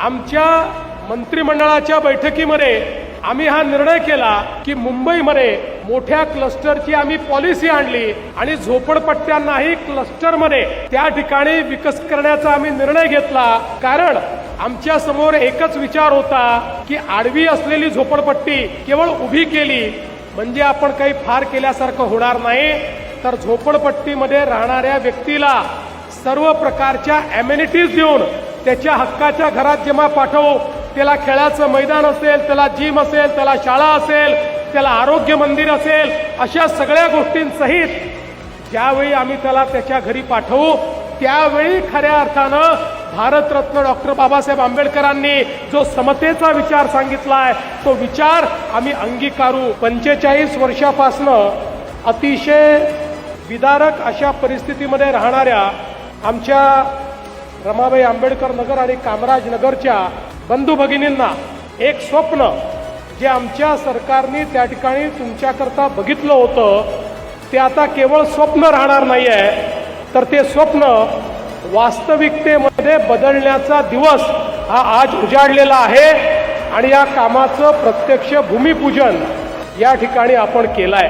आमच्या मंत्रिमंडळाच्या बैठकीमध्ये आम्ही हा निर्णय केला की मुंबईमध्ये मोठ्या क्लस्टरची आम्ही पॉलिसी आणली आणि झोपडपट्ट्यांनाही क्लस्टरमध्ये त्या ठिकाणी विकसित करण्याचा आम्ही निर्णय घेतला। कारण आमच्या समोर एकच विचार होता की आडवी असलेली झोपडपट्टी केवळ उभी केली म्हणजे आपण काही फार केल्यासारखं होणार नाही, तर झोपडपट्टीमध्ये राहणाऱ्या व्यक्तीला सर्व प्रकारच्या ॲमेनिटीज देऊन त्याच्या हक्काच्या घरात जेव्हा पाठवू, त्याला खेळाचं मैदान असेल, त्याला जिम असेल, त्याला शाळा असेल, त्याला आरोग्य मंदिर असेल, अशा सगळ्या गोष्टींसहित ज्यावेळी आम्ही त्याला त्याच्या घरी पाठवू त्यावेळी खऱ्या अर्थानं भारतरत्न डॉक्टर बाबासाहेब आंबेडकरांनी जो समतेचा विचार सांगितलाय तो विचार आम्ही अंगीकारू। 45 वर्षापासनं अतिशय विदारक अशा परिस्थितीमध्ये राहणाऱ्या आमच्या रमाबाई आंबेडकर नगर आणि कामराज नगरच्या बंधू भगिनींना एक स्वप्न जे आमच्या सरकारने त्या ठिकाणी तुमच्याकरता बघितलं होतं ते आता केवळ स्वप्न राहणार नाही आहे, तर ते स्वप्न वास्तविकतेमध्ये बदलण्याचा दिवस हा आज उजाडलेला आहे आणि या कामाचं प्रत्यक्ष भूमिपूजन या ठिकाणी आपण केलंय।